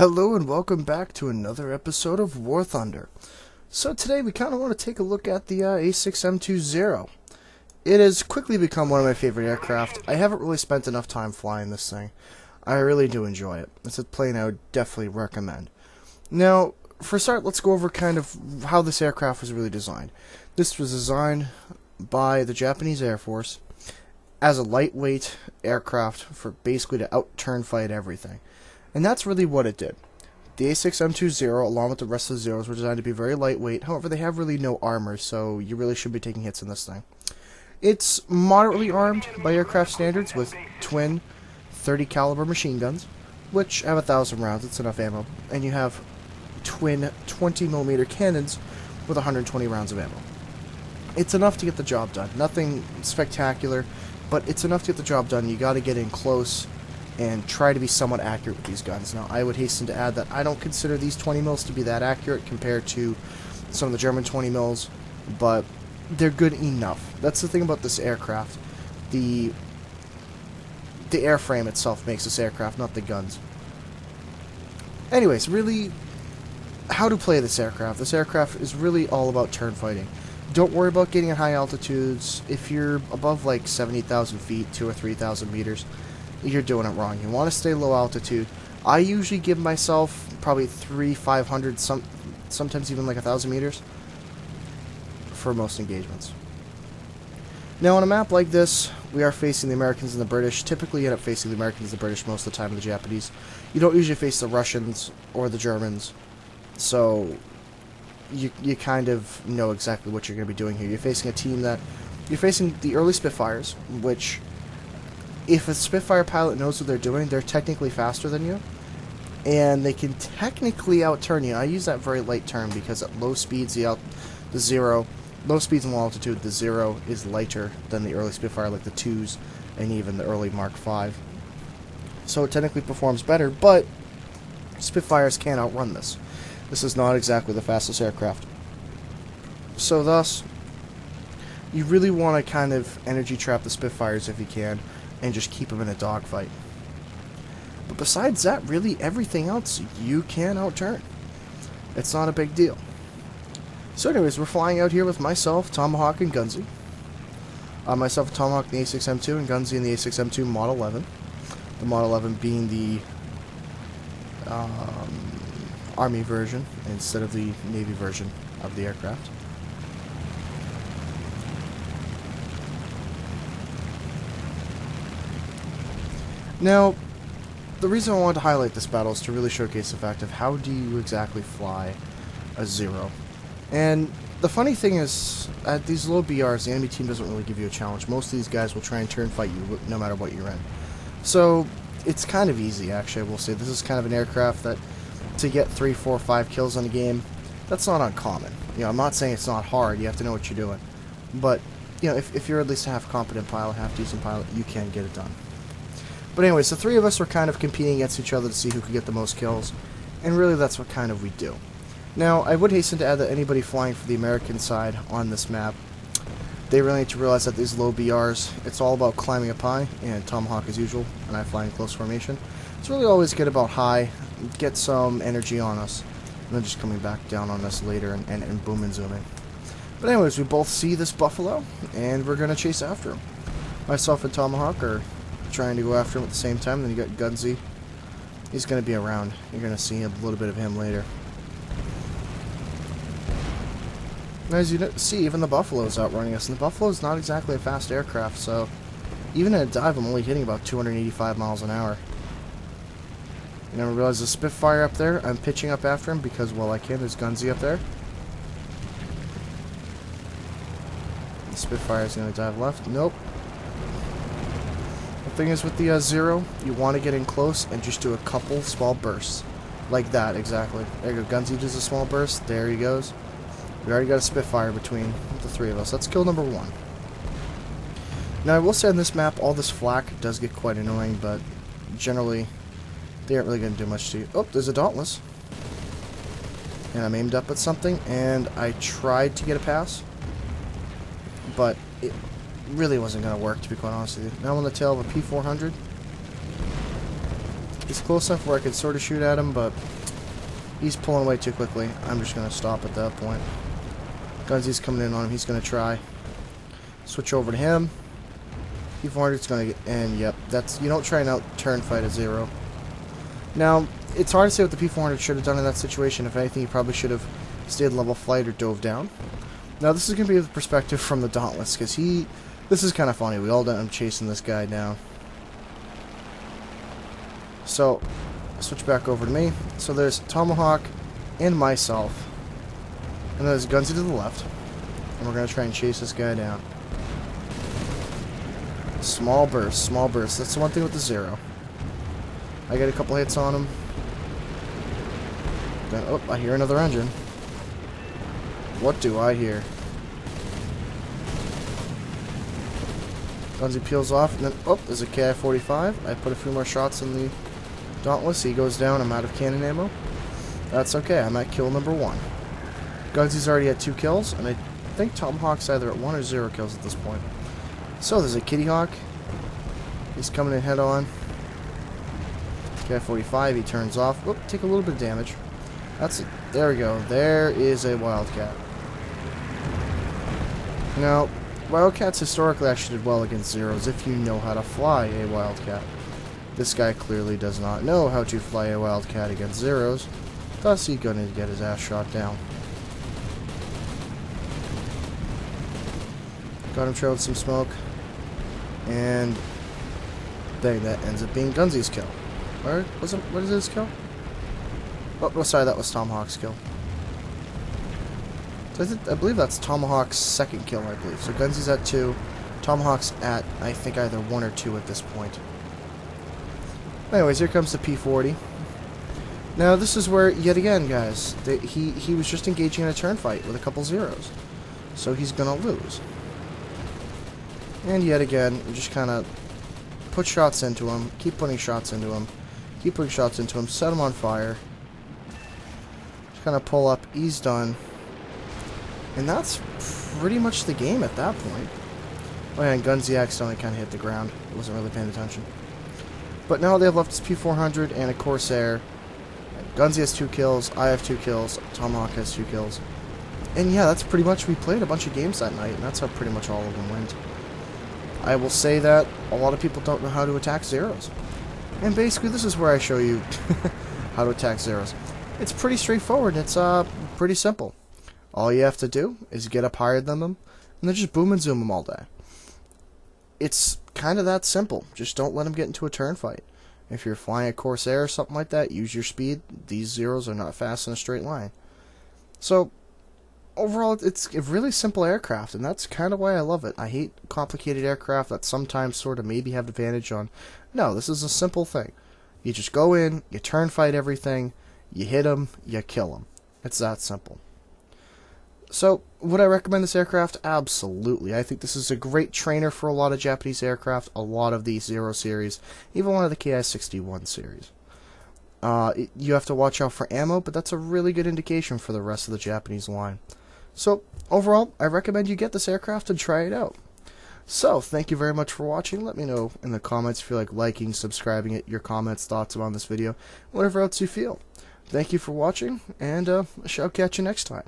Hello and welcome back to another episode of War Thunder. So today we kind of want to take a look at the A6M2. It has quickly become one of my favorite aircraft. I haven't really spent enough time flying this thing. I really do enjoy it. It's a plane I would definitely recommend. Now, for a start, let's go over kind of how this aircraft was really designed. This was designed by the Japanese Air Force as a lightweight aircraft for basically to out-turn fight everything. And that's really what it did. The A6M2, along with the rest of the Zeros, were designed to be very lightweight. However, they have really no armor, so you really should be taking hits in this thing. It's moderately armed by aircraft standards with twin 30 caliber machine guns, which have 1,000 rounds. It's enough ammo. And you have twin 20mm cannons with 120 rounds of ammo. It's enough to get the job done. Nothing spectacular, but it's enough to get the job done. You got to get in close and try to be somewhat accurate with these guns. Now, I would hasten to add that I don't consider these 20 mils to be that accurate compared to some of the German 20 mils, but they're good enough. That's the thing about this aircraft. The airframe itself makes this aircraft, not the guns. Anyways, really, how to play this aircraft. This aircraft is really all about turn fighting. Don't worry about getting at high altitudes. If you're above like 70,000 feet, 2,000 or 3,000 meters, you're doing it wrong. You want to stay low altitude. I usually give myself probably 300-500, sometimes even like 1,000 meters for most engagements. Now on a map like this, we are facing the Americans and the British. Typically you end up facing the Americans and the British most of the time, and the Japanese. You don't usually face the Russians or the Germans, so you kind of know exactly what you're going to be doing here. You're facing a team that... You're facing the early Spitfires, which... If a Spitfire pilot knows what they're doing, they're technically faster than you, and they can technically outturn you. I use that very light term because at low speeds, low speeds and low altitude, the Zero is lighter than the early Spitfire, like the 2s and even the early Mark V. So it technically performs better, but Spitfires can't outrun this. This is not exactly the fastest aircraft. So thus, you really want to kind of energy trap the Spitfires if you can, and just keep them in a dogfight. But besides that, really everything else you can outturn. It's not a big deal. So anyways, we're flying out here with myself, Tomahawk, and Gunzy. Myself, Tomahawk, in the A6M2, and Gunzy in the A6M2 Mod 11. The Mod 11 being the Army version instead of the Navy version of the aircraft. Now, the reason I wanted to highlight this battle is to really showcase the fact of how do you exactly fly a Zero. And the funny thing is, at these low BRs, the enemy team doesn't really give you a challenge. Most of these guys will try and turn fight you no matter what you're in. So, it's kind of easy, actually, I will say. This is kind of an aircraft that, to get 3, 4, 5 kills on a game, that's not uncommon. You know, I'm not saying it's not hard, you have to know what you're doing. But, you know, if you're at least a half-competent pilot, half-decent pilot, you can get it done. But anyways, the three of us were kind of competing against each other to see who could get the most kills, and really that's what kind of we do. Now, I would hasten to add that anybody flying for the American side on this map, they really need to realize that these low BRs, it's all about climbing up high, and Tomahawk as usual, and I fly in close formation. It's really always get about high, get some energy on us, and then just coming back down on us later and boom and zooming. But anyways, we both see this buffalo, and we're going to chase after him. Myself and Tomahawk are trying to go after him at the same time. Then you got Gunzy. He's going to be around. You're going to see a little bit of him later. And as you see, even the Buffalo's outrunning us. And the Buffalo's not exactly a fast aircraft, so even in a dive, I'm only hitting about 285 miles an hour. And I realize the Spitfire up there, I'm pitching up after him because, well, I can. There's Gunzy up there. The Spitfire's going to dive left. Nope. The thing is with the Zero, you want to get in close and just do a couple small bursts. Like that, exactly. There you go, Gunzy does a small burst, there he goes. We already got a Spitfire between the three of us. That's kill number 1. Now I will say on this map, all this flak does get quite annoying, but generally, they aren't really going to do much to you. Oh, there's a Dauntless. And I'm aimed up at something, and I tried to get a pass, but it really wasn't going to work, to be quite honest with you. Now I'm on the tail of a P400. He's close enough where I could sort of shoot at him, but he's pulling away too quickly. I'm just going to stop at that point. Gunsy's coming in on him. He's going to try. Switch over to him. P400's going to get... And, yep, that's... You don't try and out-turn fight a zero. Now, it's hard to say what the P400 should have done in that situation. If anything, he probably should have stayed level flight or dove down. Now, this is going to be the perspective from the Dauntless, because he... This is kind of funny. We all end up chasing this guy down. So, switch back over to me. So there's Tomahawk and myself. And there's Gunsy to the left. And we're going to try and chase this guy down. Small burst, small burst. That's the one thing with the zero. I get a couple hits on him. Then, oh, I hear another engine. What do I hear? Gunsy peels off, and then, oh, there's a KI-45. I put a few more shots in the Dauntless. He goes down. I'm out of cannon ammo. That's okay. I'm at kill number 1. Gunsy's already at 2 kills, and I think Tomahawk's either at 1 or 0 kills at this point. So there's a Kitty Hawk. He's coming in head on. KI-45. He turns off. Whoop, take a little bit of damage. That's it. There we go. There is a Wildcat. Now, Wildcats historically actually did well against zeros if you know how to fly a Wildcat. This guy clearly does not know how to fly a Wildcat against zeros, thus he's going to get his ass shot down. Got him trailed some smoke, and dang, that ends up being Gunsy's kill. Or was it? What is his kill? Oh, sorry, that was Tomahawk's kill. So I believe that's Tomahawk's second kill, I believe. So Gunsy's at 2, Tomahawk's at, I think, either 1 or 2 at this point. Anyways, here comes the P40. Now, this is where, yet again, guys, he was just engaging in a turn fight with a couple zeros. So he's going to lose. And yet again, just kind of put shots into him, keep putting shots into him, keep putting shots into him, set him on fire. Just kind of pull up, he's done. And that's pretty much the game at that point. Oh yeah, and Gunsy accidentally kind of hit the ground. I wasn't really paying attention. But now they have left is P400 and a Corsair. Gunsy has 2 kills, I have 2 kills, Tomahawk has 2 kills. And yeah, that's pretty much, we played a bunch of games that night, and that's how pretty much all of them went. I will say that a lot of people don't know how to attack zeros. And basically this is where I show you how to attack zeros. It's pretty straightforward, it's pretty simple. All you have to do is get up higher than them, and then just boom and zoom them all day. It's kind of that simple. Just don't let them get into a turn fight. If you're flying a Corsair or something like that, use your speed. These zeros are not fast in a straight line. So, overall, it's a really simple aircraft, and that's kind of why I love it. I hate complicated aircraft that sometimes sort of maybe have advantage on. No, this is a simple thing. You just go in, you turn fight everything, you hit them, you kill them. It's that simple. So, would I recommend this aircraft? Absolutely. I think this is a great trainer for a lot of Japanese aircraft, a lot of the Zero series, even one of the Ki-61 series. You have to watch out for ammo, but that's a really good indication for the rest of the Japanese line. So, overall, I recommend you get this aircraft and try it out. So, thank you very much for watching. Let me know in the comments if you like liking, subscribing it, your comments, thoughts on this video, whatever else you feel. Thank you for watching, and I shall catch you next time.